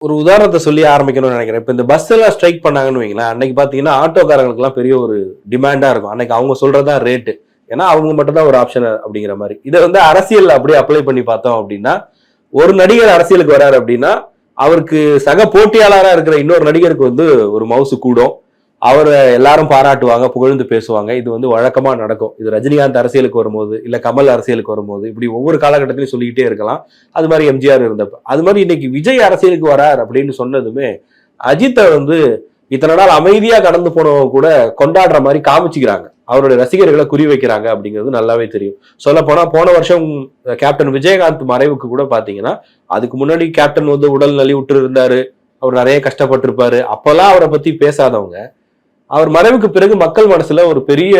ஒரு உதாரணத்தை சொல்லி ஆரம்பிக்கணும்னு நினைக்கிறேன். இப்ப இந்த பஸ் எல்லாம் ஸ்ட்ரைக் பண்ணாங்கன்னு வைங்களேன், அன்னைக்கு பாத்தீங்கன்னா ஆட்டோக்காரங்களுக்கு எல்லாம் பெரிய ஒரு டிமாண்டா இருக்கும். அன்னைக்கு அவங்க சொல்றதுதான் ரேட்டு. ஏன்னா அவங்க மட்டும் தான் ஒரு ஆப்ஷன் அப்படிங்கிற மாதிரி. இதை வந்து அரசியல் அப்படியே அப்ளை பண்ணி பார்த்தோம் அப்படின்னா, ஒரு நடிகர் அரசியலுக்கு வராரு அப்படின்னா அவருக்கு சக போட்டியாளரா இருக்கிற இன்னொரு நடிகருக்கு வந்து ஒரு மவுசு கூடும். அவரை எல்லாரும் பாராட்டுவாங்க, புகழ்ந்து பேசுவாங்க. இது வந்து வழக்கமா நடக்கும். இது ரஜினிகாந்த் அரசியலுக்கு வரும்போது, இல்ல கமல் அரசியலுக்கு வரும்போது, இப்படி ஒவ்வொரு காலகட்டத்திலையும் சொல்லிக்கிட்டே இருக்கலாம். அது மாதிரி எம்ஜிஆர் இருந்தப்ப. அது மாதிரி இன்னைக்கு விஜய் அரசியலுக்கு வரார் அப்படின்னு சொன்னதுமே அஜித்தை வந்து இத்தனை நாள் அமைதியா கடந்து போனவங்க கூட கொண்டாடுற மாதிரி காமிச்சுக்கிறாங்க. அவருடைய ரசிகர்களை குறி வைக்கிறாங்க அப்படிங்கிறது நல்லாவே தெரியும். சொல்ல போனா போன வருஷம் கேப்டன் விஜயகாந்த் மறைவுக்கு கூட பாத்தீங்கன்னா, அதுக்கு முன்னாடி கேப்டன் வந்து உடல் நலிவுற்று இருந்தாரு, அவர் நிறைய கஷ்டப்பட்டிருப்பாரு. அப்பெல்லாம் அவரை பத்தி பேசாதவங்க அவர் மறைவுக்கு பிறகு மக்கள் மனசுல ஒரு பெரிய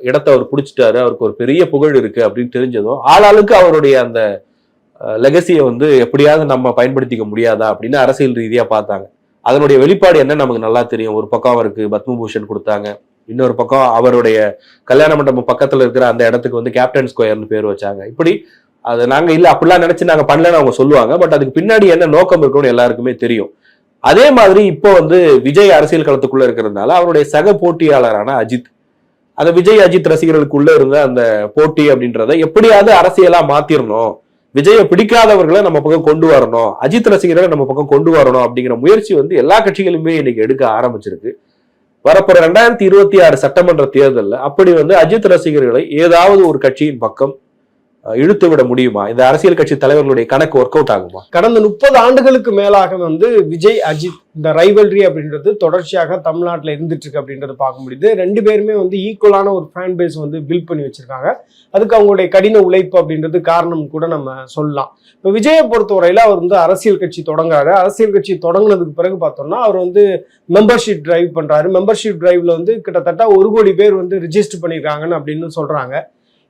இடத்தை அவர் பிடிச்சிட்டாரு, அவருக்கு ஒரு பெரிய புகழ் இருக்கு அப்படின்னு தெரிஞ்சதும் ஆளாளுக்கு அவருடைய அந்த லெகசியை வந்து எப்படியாவது நம்ம பயன்படுத்திக்க முடியாதா அப்படின்னு அரசியல் ரீதியா பார்த்தாங்க. அதனுடைய வெளிப்பாடு என்ன நமக்கு நல்லா தெரியும். ஒரு பக்கம் அவருக்கு பத்மபூஷன் கொடுத்தாங்க, இன்னொரு பக்கம் அவருடைய கல்யாண மண்டபம் பக்கத்துல இருக்கிற அந்த இடத்துக்கு வந்து கேப்டன் ஸ்கொயர்னு பேர் வச்சாங்க. இப்படி அது நாங்க இல்ல அப்படிலாம் நினைச்சு நாங்க பண்ணலன்னு அவங்க சொல்லுவாங்க. பட் அதுக்கு பின்னாடி என்ன நோக்கம் இருக்குன்னு எல்லாருக்குமே தெரியும். அதே மாதிரி இப்போ வந்து விஜய் அரசியல் களத்துக்குள்ள இருக்கிறதுனால அவருடைய சக போட்டியாளரான அஜித், அந்த விஜய் அஜித் ரசிகர்களுக்குள்ள இருந்த அந்த போட்டி அப்படின்றத எப்படியாவது அரசியலா மாத்திரணும், விஜயை பிடிக்காதவர்களை நம்ம பக்கம் கொண்டு வரணும், அஜித் ரசிகர்களை நம்ம பக்கம் கொண்டு வரணும் அப்படிங்கிற முயற்சி வந்து எல்லா கட்சிகளுமே இன்னைக்கு எடுக்க ஆரம்பிச்சிருக்கு. வரப்போற 2026 சட்டமன்ற தேர்தலில் அப்படி வந்து அஜித் ரசிகர்களை ஏதாவது ஒரு கட்சியின் பக்கம் இழுத்து விட முடியுமா? இந்த அரசியல் கட்சி தலைவர்களுடைய கணக்கு ஒர்க் அவுட் ஆகுமா? கடந்த 30 ஆண்டுகளுக்கு மேலாக வந்து விஜய் அஜித் இந்த ரைவல்ரி அப்படின்றது தொடர்ச்சியாக தமிழ்நாட்டில் இருந்துட்டு இருக்கு அப்படின்றது பார்க்க முடியுது. ரெண்டு பேருமே வந்து ஈக்குவலான ஒரு ஃபேன் பேஸ் வந்து பில்ட் பண்ணி வச்சிருக்காங்க. அதுக்கு அவங்களுடைய கடின உழைப்பு அப்படின்றது காரணம் கூட நம்ம சொல்லலாம். இப்போ விஜயை பொறுத்தவரையில அவர் வந்து அரசியல் கட்சி தொடங்குறாரு. அரசியல் கட்சி தொடங்கினதுக்கு பிறகு பார்த்தோம்னா அவர் வந்து மெம்பர்ஷிப் டிரைவ் பண்றாரு. மெம்பர்ஷிப் டிரைவ்ல வந்து கிட்டத்தட்ட 1 கோடி பேர் வந்து ரிஜிஸ்டர் பண்ணியிருக்காங்கன்னு அப்படின்னு சொல்றாங்க.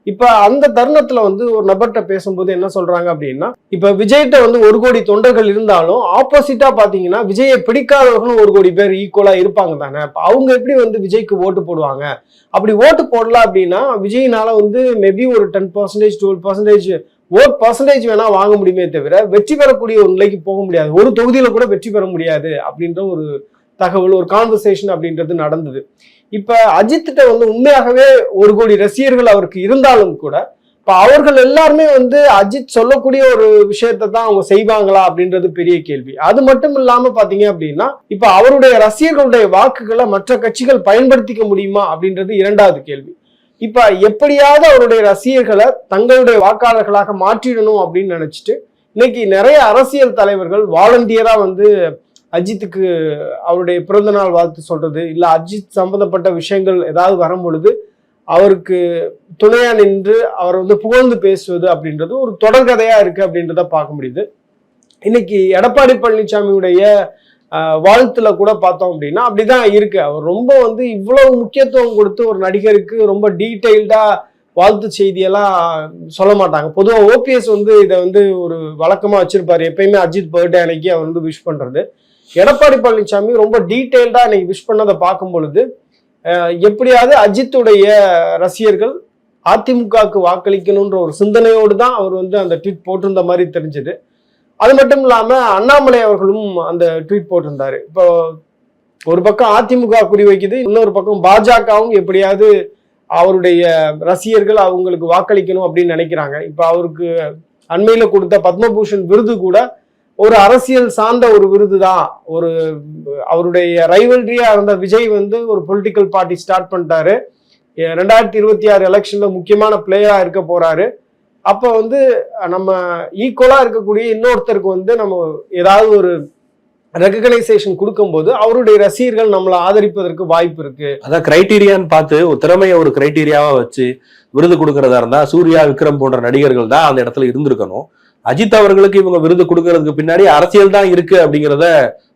இப்ப அந்த தருணத்துல வந்து ஒரு நபர்கிட்ட பேசும்போது என்ன சொல்றாங்க அப்படின்னா, இப்ப விஜய்கிட்ட வந்து 1 கோடி தொண்டர்கள் இருந்தாலும் ஆப்போசிட்டா பாத்தீங்கன்னா விஜயை பிடிக்காதவர்களும் 1 கோடி பேர் ஈக்குவலா இருப்பாங்க தானே. அவங்க எப்படி வந்து விஜய்க்கு ஓட்டு போடுவாங்க? அப்படி ஓட்டு போடலாம் அப்படின்னா விஜய்னால வந்து மேபி ஒரு 10% 12% ஓட் பர்சன்டேஜ் வேணா வாங்க முடியுமே தவிர வெற்றி பெறக்கூடிய ஒரு நிலைக்கு போக முடியாது. ஒரு தொகுதியில கூட வெற்றி பெற முடியாது அப்படின்ற ஒரு தகவல், ஒரு கான்வர்சேஷன் அப்படின்றது நடந்தது. இப்ப அஜித்திட்ட வந்து உண்மையாகவே 1 கோடி ரசிகர்கள் அவருக்கு இருந்தாலும் கூட இப்ப அவர்கள் எல்லாருமே வந்து அஜித் சொல்லக்கூடிய ஒரு விஷயத்தை தான் அவங்க செய்வாங்களா அப்படின்றது பெரிய கேள்வி. அது மட்டும் இல்லாம பாத்தீங்க அப்படின்னா இப்ப அவருடைய ரசிகர்களுடைய வாக்குகளை மற்ற கட்சிகள் பயன்படுத்திக்க முடியுமா அப்படின்றது 2வது கேள்வி. இப்ப எப்படியாவது அவருடைய ரசிகர்களை தங்களுடைய வாக்காளர்களாக மாற்றிடணும் அப்படின்னு நினைச்சிட்டு இன்னைக்கு நிறைய அரசியல் தலைவர்கள் வாலண்டியரா வந்து அஜித்துக்கு அவருடைய பிறந்த நாள் வாழ்த்து சொல்றது, இல்ல அஜித் சம்பந்தப்பட்ட விஷயங்கள் ஏதாவது வரும் பொழுது அவருக்கு துணையா நின்று அவர் வந்து புகழ்ந்து பேசுவது அப்படின்றது ஒரு தொடர்கதையா இருக்கு அப்படின்றத பார்க்க முடியுது. இன்னைக்கு எடப்பாடி பழனிசாமியுடைய வாழ்த்துல கூட பார்த்தோம் அப்படின்னா அப்படிதான் இருக்கு. அவர் ரொம்ப வந்து இவ்வளவு முக்கியத்துவம் கொடுத்து ஒரு நடிகருக்கு ரொம்ப டீட்டெயில்டா வாழ்த்து செய்தியெல்லாம் சொல்ல மாட்டாங்க. பொதுவாக ஓபிஎஸ் வந்து இதை வந்து ஒரு வழக்கமா வச்சிருப்பாரு. எப்பயுமே அஜித் பர்த்டே அன்னைக்கு அவர் வந்து விஷ் பண்றது. எடப்பாடி பழனிசாமி ரொம்ப டீட்டெயில்டா இன்னைக்கு விஷ் பண்ணதை பார்க்கும் பொழுது எப்படியாவது அஜித்துடைய ரசிகர்கள் அதிமுகவுக்கு வாக்களிக்கணும்ன்ற ஒரு சிந்தனையோடு தான் அவர் வந்து அந்த ட்வீட் போட்டிருந்த மாதிரி தெரிஞ்சது. அது மட்டும் இல்லாம அண்ணாமலை அவர்களும் அந்த ட்வீட் போட்டிருந்தாரு. இப்போ ஒரு பக்கம் அதிமுக குறி வைக்குது, இன்னொரு பக்கம் பாஜகவும் எப்படியாவது அவருடைய ரசிகர்கள் அவங்களுக்கு வாக்களிக்கணும் அப்படின்னு நினைக்கிறாங்க. இப்ப அவருக்கு அண்மையில கொடுத்த பத்மபூஷன் விருது கூட ஒரு அரசியல் சார்ந்த ஒரு விருது தான். ஒரு அவருடைய ரைவல்ரியா இருந்த விஜய் வந்து ஒரு பொலிட்டிக்கல் பார்ட்டி ஸ்டார்ட் பண்ணிட்டாரு. 2026 எலெக்ஷன்ல முக்கியமான பிளேயரா இருக்க போறாரு. அப்ப வந்து நம்ம ஈக்குவலா இருக்கக்கூடிய இன்னொருத்தருக்கு வந்து நம்ம ஏதாவது ஒரு ரெகனைசேஷன் கொடுக்கும்போது அவருடைய ரசிகர்கள் நம்மளை ஆதரிப்பதற்கு வாய்ப்பு இருக்கு. அதான் கிரைட்டீரியான்னு பார்த்து ஒரு திறமையை ஒரு கிரைட்டீரியாவா வச்சு விருது கொடுக்கறதா இருந்தா சூர்யா, விக்ரம் போன்ற நடிகர்கள் தான் அந்த இடத்துல இருந்திருக்கணும். அஜித் அவர்களுக்கு இவங்க விருது கொடுக்கறதுக்கு பின்னாடி அரசியல் தான் இருக்கு அப்படிங்கிறத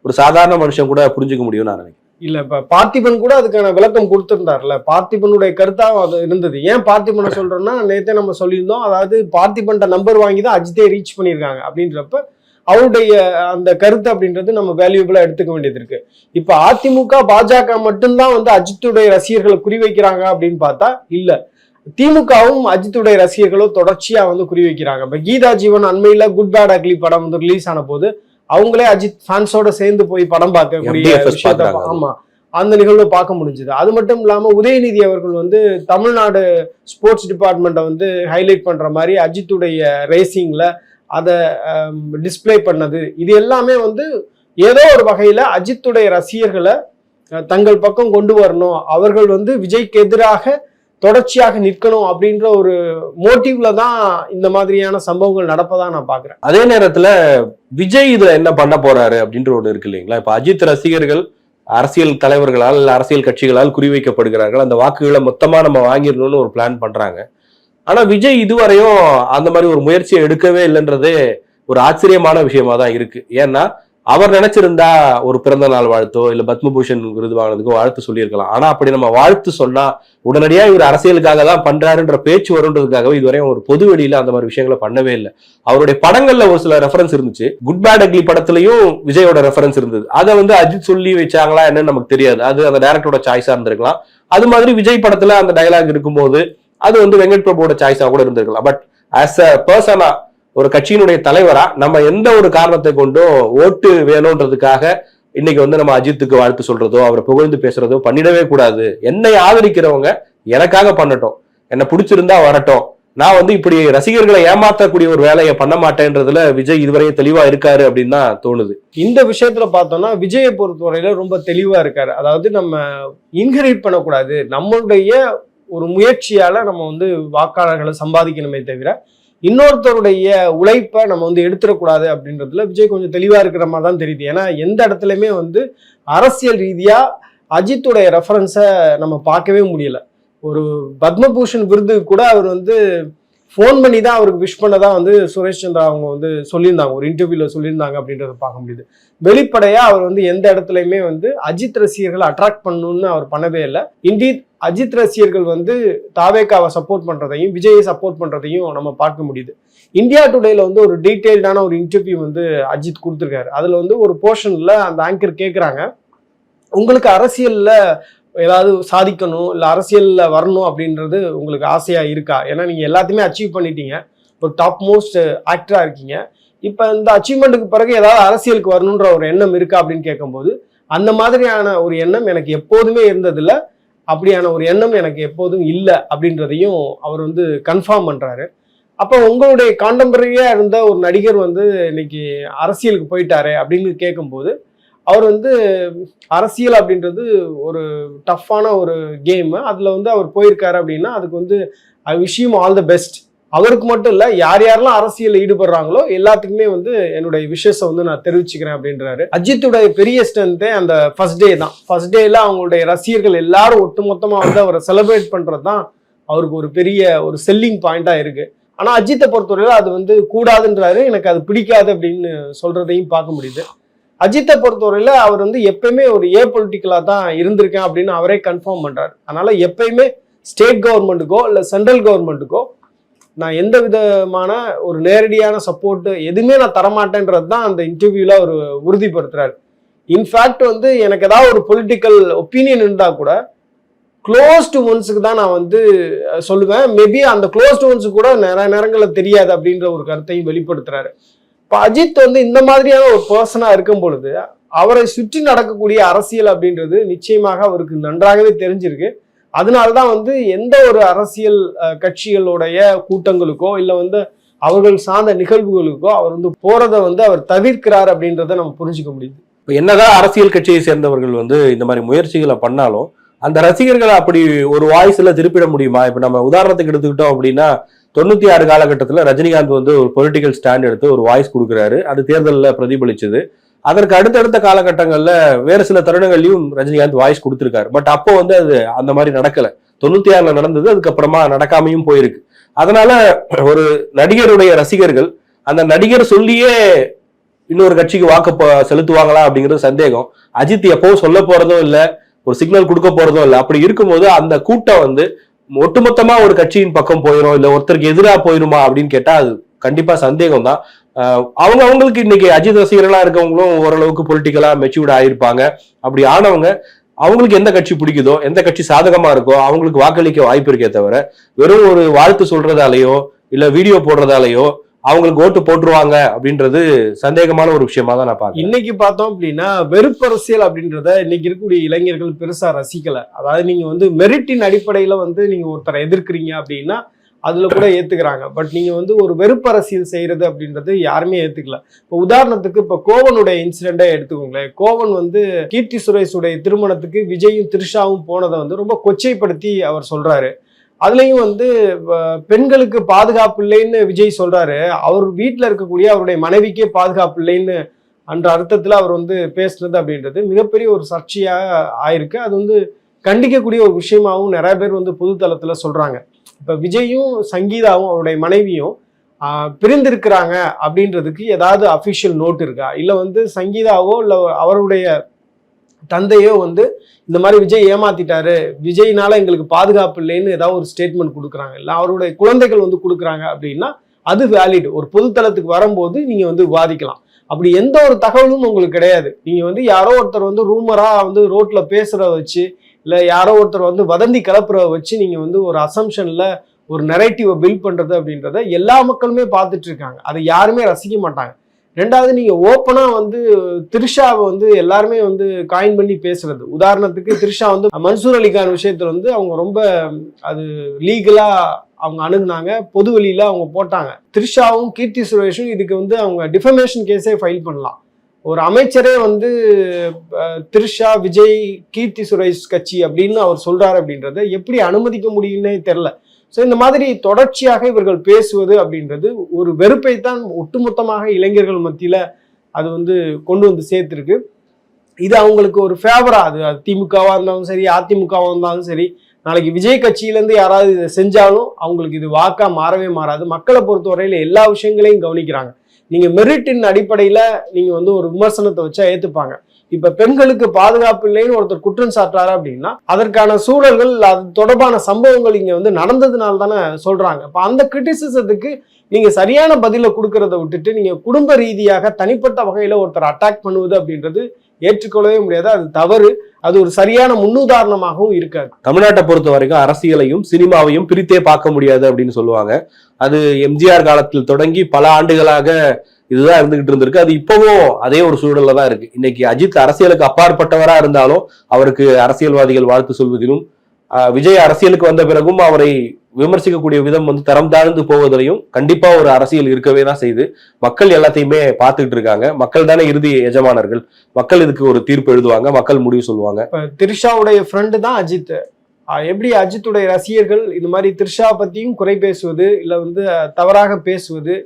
ஒரு சாதாரண மனுஷன் கூட புரிஞ்சுக்க முடியும் நான் நினைக்கிறேன். இல்ல இப்ப பார்த்திபன் கூட அதுக்கான விளக்கம் கொடுத்திருந்தாருல. பார்த்திபனுடைய கருத்தா அது இருந்தது. ஏன் பார்த்திபனை சொல்றோம்னா நேத்தே நம்ம சொல்லியிருந்தோம், அதாவது பார்த்திபன்ட்ட நம்பர் வாங்கி தான் அஜித்தே ரீச் பண்ணியிருக்காங்க அப்படின்றப்ப அவருடைய அந்த கருத்து அப்படின்றது நம்ம வேல்யூபிளா எடுத்துக்க வேண்டியது இருக்கு. இப்ப அதிமுக பாஜக மட்டும்தான் வந்து அஜித்துடைய ரசிகர்களை குறிவைக்கிறாங்க அப்படின்னு பார்த்தா இல்ல, திமுகவும் அஜித்துடைய ரசிகர்களும் தொடர்ச்சியா வந்து குறிவைக்கிறாங்க. இப்ப கீதா ஜீவன் அண்மையில குட் பேட் அக்லி படம் வந்து ரிலீஸ் ஆன போது அவங்களே அஜித் ஃபேன்ஸோட சேர்ந்து போய் படம் பார்க்கக்கூடிய FDFS விஷயத்த பார்க்கறாங்க. ஆமா அந்த நிகழ்வை பார்க்க முடிஞ்சது. அது மட்டும் இல்லாம உதயநிதி அவர்கள் வந்து தமிழ்நாடு ஸ்போர்ட்ஸ் டிபார்ட்மெண்ட்டை வந்து ஹைலைட் பண்ற மாதிரி அஜித்துடைய ரேசிங்ல அதை டிஸ்ப்ளே பண்ணது, இது எல்லாமே வந்து ஏதோ ஒரு வகையில அஜித்துடைய ரசிகர்களை தங்கள் பக்கம் கொண்டு வரணும், அவர்கள் வந்து விஜய்க்கு எதிராக தொடர்ச்சியாக நிற்கணும் அப்படின்ற ஒரு மோட்டிவ்ல தான் இந்த மாதிரியான சம்பவங்கள் நடப்பதா நான் பாக்குறேன். அதே நேரத்துல விஜய் இதுல என்ன பண்ண போறாரு அப்படின்ற ஒண்ணு இருக்கு இல்லைங்களா? இப்ப அஜித் ரசிகர்கள் அரசியல் தலைவர்களால் அரசியல் கட்சிகளால் குறிவைக்கப்படுகிறார்கள், அந்த வாக்குகளை மொத்தமா நம்ம வாங்கிடணும்னு ஒரு பிளான் பண்றாங்க. ஆனா விஜய் இதுவரையும் அந்த மாதிரி ஒரு முயற்சியை எடுக்கவே இல்லைன்றதே ஒரு ஆச்சரியமான விஷயமா தான் இருக்கு. ஏன்னா அவர் நினைச்சிருந்தா ஒரு பிறந்த நாள் வாழ்த்தோ இல்ல பத்மபூஷன் விருது வாங்கினதுக்கோ வாழ்த்து சொல்லியிருக்கலாம். ஆனா அப்படி நம்ம வாழ்த்து சொன்னா உடனடியா இவர் அரசியலுக்காக தான் பண்றாருன்ற பேச்சு வருன்றதுக்காகவே இதுவரையும் ஒரு பொது வெளியில அந்த மாதிரி விஷயங்களை பண்ணவே இல்லை. அவருடைய படங்கள்ல ஒரு சில ரெஃபரன்ஸ் இருந்துச்சு. குட் பேட் அக்லி படத்துலயும் விஜயோட ரெஃபரன்ஸ் இருந்தது. அதை வந்து அஜித் சொல்லி வச்சாங்களா என்னன்னு நமக்கு தெரியாது, அது அந்த டைரக்டரோட சாய்ஸா இருந்திருக்கலாம். அது மாதிரி விஜய் படத்துல அந்த டயலாக் இருக்கும்போது அது வந்து வெங்கட் பிரபுவோட சாய்ஸா கூட இருந்திருக்கலாம். பட் ஆஸ் அ பர்சனா, ஒரு கட்சியினுடைய தலைவரா நம்ம எந்த ஒரு காரணத்தை கொண்டும் ஓட்டு வேணும்ன்றதுக்காக இன்னைக்கு வந்து நம்ம அஜித்துக்கு வாழ்த்து சொல்றதோ அவரை புகழ்ந்து பேசுறதோ பண்ணிடவே கூடாது. என்னை ஆதரிக்கிறவங்க எனக்காக பண்ணட்டும், என்ன பிடிச்சிருந்தா வரட்டும், நான் வந்து இப்படி ரசிகர்களை ஏமாத்தக்கூடிய ஒரு வேலையை பண்ண மாட்டேன்றதுல விஜய் இதுவரையும் தெளிவா இருக்காரு அப்படின்னு தான் தோணுது. இந்த விஷயத்துல பார்த்தோம்னா விஜயை பொறுத்தவரையில ரொம்ப தெளிவா இருக்காரு. அதாவது நம்ம இன்ஹெரிட் பண்ணக்கூடாது, நம்மளுடைய ஒரு முயற்சியால நம்ம வந்து வாக்காளர்களை சம்பாதிக்கணுமே தவிர இன்னொருத்தருடைய உழைப்பை நம்ம வந்து எடுத்துடக்கூடாது அப்படின்றதுல விஜய் கொஞ்சம் தெளிவா இருக்கிற மாதிரி தான் தெரியுது. ஏன்னா எந்த இடத்துலையுமே வந்து அரசியல் ரீதியா அஜித்துடைய ரெஃபரன்ஸை நம்ம பார்க்கவே முடியல. ஒரு பத்மபூஷன் விருது கூட அவர் வந்து ஃபோன் பண்ணி தான் அவருக்கு விஷ் பண்ணதா வந்து சுரேஷ் சந்திரா அவங்க வந்து சொல்லியிருந்தாங்க, ஒரு இன்டர்வியூல சொல்லியிருந்தாங்க அப்படின்றத பார்க்க முடியுது. வெளிப்படையா அவர் வந்து எந்த இடத்துலையுமே வந்து அஜித் ரசிகர்களை அட்ராக்ட் பண்ணணும்னு அவர் பண்ணவே இல்லை. இண்டீட் அஜித் ரசிகர்கள் வந்து தாவேக்காவை சப்போர்ட் பண்றதையும் விஜயை சப்போர்ட் பண்றதையும் நம்ம பார்க்க முடியுது. இந்தியா டுடேல வந்து ஒரு டீட்டெயில்டான ஒரு இன்டர்வியூ வந்து அஜித் கொடுத்துருக்காரு. அதுல வந்து ஒரு போர்ஷன்ல அந்த ஆங்கர் கேட்குறாங்க, உங்களுக்கு அரசியல்ல ஏதாவது சாதிக்கணும் இல்லை அரசியல்ல வரணும் அப்படின்றது உங்களுக்கு ஆசையா இருக்கா? ஏன்னா நீங்க எல்லாத்தையுமே அச்சீவ் பண்ணிட்டீங்க, ஒரு டாப் மோஸ்ட் ஆக்டரா இருக்கீங்க, இப்ப இந்த அச்சீவ்மெண்ட்டுக்கு பிறகு ஏதாவது அரசியலுக்கு வரணுன்ற ஒரு எண்ணம் இருக்கா அப்படின்னு கேட்கும்போது அந்த மாதிரியான ஒரு எண்ணம் எனக்கு எப்போதுமே இருந்ததில்லை, அப்படியான ஒரு எண்ணம் எனக்கு எப்போதும் இல்லை அப்படின்றதையும் அவர் வந்து கன்ஃபார்ம் பண்றாரு. அப்போ உங்களுடைய கான்டெம்பரரியா இருந்த ஒரு நடிகர் வந்து இன்னைக்கு அரசியலுக்கு போயிட்டாரு அப்படின்னு கேட்கும்போது அவர் வந்து அரசியல் அப்படின்றது ஒரு டஃப்பான ஒரு கேம், அதுல வந்து அவர் போயிருக்காரு அப்படின்னா அதுக்கு வந்து I wish him all the best. அவருக்கு மட்டும் இல்லை, யார் யாரெல்லாம் அரசியல் ஈடுபடுறாங்களோ எல்லாத்துக்குமே வந்து என்னுடைய விஷயத்தை வந்து நான் தெரிவிச்சுக்கிறேன் அப்படின்றாரு. அஜித்துடைய பெரிய ஸ்ட்ரென்த்தே அந்த ஃபர்ஸ்ட் டே தான். ஃபர்ஸ்ட் டேல அவங்களுடைய ரசிகர்கள் எல்லாரும் ஒட்டுமொத்தமா வந்து அவரை செலிப்ரேட் பண்றது தான் அவருக்கு ஒரு பெரிய ஒரு செல்லிங் பாயிண்டா இருக்கு. ஆனா அஜித்தை பொறுத்தவரையில அது வந்து கூடாதுன்றாரு, எனக்கு அது பிடிக்காது அப்படின்னு சொல்றதையும் பார்க்க முடியுது. அஜித்தை பொறுத்தவரையில அவர் வந்து எப்பயுமே ஒரு ஏ பொலிட்டிக்கலா தான் இருந்திருக்கேன் அப்படின்னு அவரே கன்ஃபார்ம் பண்றாரு. அதனால எப்பயுமே ஸ்டேட் கவர்மெண்ட்டுக்கோ இல்லை சென்ட்ரல் கவர்மெண்ட்டுக்கோ நான் எந்த விதமான ஒரு நேரடியான சப்போர்ட் எதுவுமே நான் தரமாட்டேன்றது தான் அந்த இன்டர்வியூல அவர் உறுதிப்படுத்துறாரு. இன்ஃபேக்ட் வந்து எனக்கு ஏதாவது ஒரு பொலிட்டிக்கல் ஒப்பீனியன் இருந்தா கூட க்ளோஸ்டு ஒன்ஸுக்கு தான் நான் வந்து சொல்லுவேன். மேபி அந்த க்ளோஸ்டு ஒன்ஸுக்கு கூட நிறைய நேரங்களில் தெரியாது அப்படின்ற ஒரு கருத்தையும் வெளிப்படுத்துறாரு. இப்போ அஜித் வந்து இந்த மாதிரியான ஒரு பர்சனா இருக்கும் பொழுது அவரை சுற்றி நடக்கக்கூடிய அரசியல் அப்படின்றது நிச்சயமாக அவருக்கு நன்றாகவே தெரிஞ்சிருக்கு. அதனால்தான் வந்து எந்த ஒரு அரசியல் கட்சிகளுடைய கூட்டங்களுக்கோ இல்லை வந்து அவர்கள் சார்ந்த நிகழ்வுகளுக்கோ அவர் வந்து போறதை வந்து அவர் தவிர்க்கிறார் அப்படின்றத நம்ம புரிஞ்சுக்க முடியுது. இப்போ என்னதான் அரசியல் கட்சியை சேர்ந்தவர்கள் வந்து இந்த மாதிரி முயற்சிகளை பண்ணாலும் அந்த ரசிகர்களை அப்படி ஒரு வாய்ஸ்ல திருப்பிட முடியுமா? இப்ப நம்ம உதாரணத்துக்கு எடுத்துக்கிட்டோம் அப்படின்னா 96 காலகட்டத்தில் ரஜினிகாந்த் வந்து ஒரு பொலிட்டிக்கல் ஸ்டாண்ட் எடுத்து ஒரு வாய்ஸ் கொடுக்குறாரு, அது தேர்தலில் பிரதிபலிச்சது. அதற்கு அடுத்தடுத்த காலகட்டங்கள்ல வேறு சில தருணங்கள்லையும் ரஜினிகாந்த் வாய்ஸ் கொடுத்துருக்காரு. பட் அப்போ வந்து அது அந்த மாதிரி நடக்கல. 96 நடந்தது, அதுக்கப்புறமா நடக்காமையும் போயிருக்கு. அதனால ஒரு நடிகருடைய ரசிகர்கள் அந்த நடிகர் சொல்லியே இன்னொரு கட்சிக்கு வாக்கு செலுத்துவாங்களா அப்படிங்கிறது சந்தேகம். அஜித் எப்பவும் சொல்ல போறதும் இல்லை, ஒரு சிக்னல் கொடுக்க போறதும் இல்லை. அப்படி இருக்கும்போது அந்த கூட்டம் வந்து ஒட்டுமொத்தமா ஒரு கட்சியின் பக்கம் போயிடும் இல்ல ஒருத்தருக்கு எதிராக போயிருமா அப்படின்னு கேட்டா அது கண்டிப்பா சந்தேகம் தான். அவங்களுக்கு இன்னைக்கு அஜித் ரசிகர்களா இருக்கவங்களும் ஓரளவுக்கு பொலிட்டிக்கலா மெச்சூர்ட் ஆயிருப்பாங்க. அப்படி ஆனவங்க அவங்களுக்கு எந்த கட்சி பிடிக்குதோ எந்த கட்சி சாதகமா இருக்கோ அவங்களுக்கு வாக்களிக்க வாய்ப்பு இருக்கே தவிர வெறும் ஒரு வாழ்த்து சொல்றதாலேயோ இல்ல வீடியோ போடுறதாலேயோ அவங்களுக்கு ஓட்டு போட்டுருவாங்க அப்படின்றது சந்தேகமான ஒரு விஷயமா தான் நான் பாக்கிறேன். இன்னைக்கு பார்த்தோம் அப்படின்னா வெறுப்பரசியல் அப்படின்றத இன்னைக்கு இருக்கக்கூடிய இளைஞர்கள் பெருசா ரசிக்கல. அதாவது நீங்க வந்து மெரிட்டின் அடிப்படையில வந்து நீங்க ஒருத்தரை எதிர்க்கிறீங்க அப்படின்னா அதுல கூட ஏத்துக்கிறாங்க. பட் நீங்க வந்து ஒரு வெறுப்பரசியல் செய்யறது அப்படின்றது யாருமே ஏத்துக்கல. இப்போ உதாரணத்துக்கு இப்ப கோவனுடைய இன்சிடென்டை எடுத்துக்கோங்களேன். கோவன் வந்து கீர்த்தி சுரேஷுடைய திருமணத்துக்கு விஜயும் த்ரிஷாவும் போனதை வந்து ரொம்ப கொச்சைப்படுத்தி அவர் சொல்றாரு. அதுலயும் வந்து பெண்களுக்கு பாதுகாப்பு இல்லைன்னு விஜய் சொல்றாரு. அவர் வீட்டுல இருக்கக்கூடிய அவருடைய மனைவிக்கே பாதுகாப்பு இல்லைன்னு அன்ற அர்த்தத்துல அவர் வந்து பேசுனது அப்படின்றது மிகப்பெரிய ஒரு சர்ச்சையா ஆயிருக்கு. அது வந்து கண்டிக்கக்கூடிய ஒரு விஷயமாவும் நிறைய பேர் வந்து பொது தளத்துல சொல்றாங்க. இப்ப விஜயும் சங்கீதாவும் அவருடைய மனைவியும் பிரிந்திருக்கிறாங்க அப்படின்றதுக்கு ஏதாவது அபிஷியல் நோட் இருக்கா? இல்ல வந்து சங்கீதாவோ இல்ல அவருடைய தந்தையோ வந்து இந்த மாதிரி விஜய் ஏமாத்திட்டாரு, விஜய்னால எங்களுக்கு பாதுகாப்பு இல்லைன்னு ஏதாவது ஒரு ஸ்டேட்மெண்ட் கொடுக்குறாங்க, இல்லை அவருடைய குழந்தைகள் வந்து கொடுக்குறாங்க அப்படின்னா அது வேலிட். ஒரு பொதுத்தளத்துக்கு வரும்போது நீங்க வந்து விவாதிக்கலாம். அப்படி எந்த ஒரு தகவலும் உங்களுக்கு கிடையாது. நீங்க வந்து யாரோ ஒருத்தர் வந்து ரூமரா வந்து ரோட்ல பேசுறத வச்சு, இல்லை யாரோ ஒருத்தர் வந்து வதந்தி கிளப்புறத வச்சு நீங்க வந்து ஒரு அசம்ஷன்ல ஒரு நெரேட்டிவை பில்ட் பண்றது அப்படின்றத எல்லா மக்களுமே பார்த்துட்டு இருக்காங்க. அதை யாருமே ரசிக்க மாட்டாங்க. ரெண்டாவது, நீங்க ஓப்பனா வந்து த்ரிஷாவை வந்து எல்லாருமே வந்து காயின் பண்ணி பேசுறது. உதாரணத்துக்கு த்ரிஷா வந்து மன்சூர் அலிகான் விஷயத்துல வந்து அவங்க ரொம்ப அது லீகலா அவங்க அணுகுனாங்க, பொது வெளியில அவங்க போட்டாங்க. த்ரிஷாவும் கீர்த்தி சுரேஷும் இதுக்கு வந்து அவங்க டிஃபமேஷன் கேஸே ஃபைல் பண்ணலாம். ஒரு அமைச்சரே வந்து த்ரிஷா, விஜய், கீர்த்தி சுரேஷ் கட்சி அப்படின்னு அவர் சொல்றாரு அப்படின்றத எப்படி அனுமதிக்க முடியும்னே தெரியல. ஸோ இந்த மாதிரி தொடர்ச்சியாக இவர்கள் பேசுவது அப்படின்றது ஒரு வெறுப்பை தான் ஒட்டுமொத்தமாக இளைஞர்கள் மத்தியில அது வந்து கொண்டு வந்து சேர்த்துருக்கு. இது அவங்களுக்கு ஒரு ஃபேவரா, அது திமுகவா இருந்தாலும் சரி, அதிமுகவா இருந்தாலும் சரி, நாளைக்கு விஜய் கட்சியிலேருந்து யாராவது இதை செஞ்சாலும் அவங்களுக்கு இது வாக்கா மாறவே மாறாது. மக்களை பொறுத்தவரையில எல்லா விஷயங்களையும் கவனிக்கிறாங்க. நீங்க மெரிட்டின் அடிப்படையில நீங்க வந்து ஒரு விமர்சனத்தை வச்சா ஏத்துப்பாங்க. இப்ப பெண்களுக்கு பாதுகாப்பு இல்லைன்னு ஒருத்தர் குற்றம் சாட்டுறாரு அப்படின்னா அதற்கான சூழல்கள், அது தொடர்பான சம்பவங்கள் இங்க வந்து நடந்ததுனால தானே சொல்றாங்க. இப்ப அந்த கிரிட்டிசிசத்துக்கு நீங்க சரியான பதில கொடுக்கறத விட்டுட்டு நீங்க குடும்ப ரீதியாக தனிப்பட்ட வகையில ஒருத்தர் அட்டாக் பண்ணுவது அப்படின்றது ஏற்றுக்கொள்ளவே முடியாது. அது தவறு. அது ஒரு சரியான முன்னுதாரணமாகவும் இருக்காது. தமிழ்நாட்டை பொறுத்த வரைக்கும் அரசியலையும் சினிமாவையும் பிரித்தே பார்க்க முடியாது அப்படின்னு சொல்லுவாங்க. அது எம்ஜிஆர் காலத்தில் தொடங்கி பல ஆண்டுகளாக இதுதான் இருந்துகிட்டு இருந்திருக்கு. அது இப்பவும் அதே ஒரு சூழல்ல தான் இருக்கு. இன்னைக்கு அஜித் அரசியலுக்கு அப்பாற்பட்டவரா இருந்தாலும் அவருக்கு அரசியல்வாதிகள் வாழ்த்து சொல்வதிலும், விஜய் அரசியலுக்கு வந்த பிறகும் அவரை விமர்சிக்கக்கூடிய விதம் வந்து தரம் தாழ்ந்து போவதிலையும் கண்டிப்பா ஒரு அரசியல் இருக்கவே தான் செய்யுது. மக்கள் எல்லாத்தையுமே பார்த்துக்கிட்டு இருக்காங்க. மக்கள் தானே இறுதி எஜமானர்கள். மக்கள் இதுக்கு ஒரு தீர்ப்பு எழுதுவாங்க, மக்கள் முடிவு சொல்லுவாங்க. த்ரிஷாவுடைய ஃப்ரெண்டு தான் அஜித். எப்படி அஜித்துடைய ரசிகர்கள் இந்த மாதிரி த்ரிஷா பத்தியும் குறை பேசுவது, இல்லை வந்து தவறாக பேசுவது,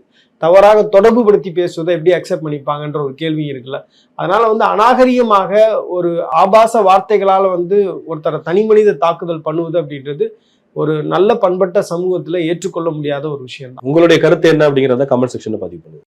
தவறாக தொடர்பு படுத்தி பேசுவதை எப்படி அக்செப்ட் பண்ணிப்பாங்கன்ற ஒரு கேள்வி இருக்குல்ல. அதனால வந்து அநாகரிகமாக ஒரு ஆபாச வார்த்தைகளால வந்து ஒருத்தரை தனி மனித தாக்குதல் பண்ணுவது அப்படின்றது ஒரு நல்ல பண்பட்ட சமூகத்துல ஏற்றுக்கொள்ள முடியாத ஒரு விஷயம் தான். உங்களுடைய கருத்து என்ன அப்படிங்கிறத கமெண்ட் செக்ஷன்ல பதிவு பண்ணுங்க.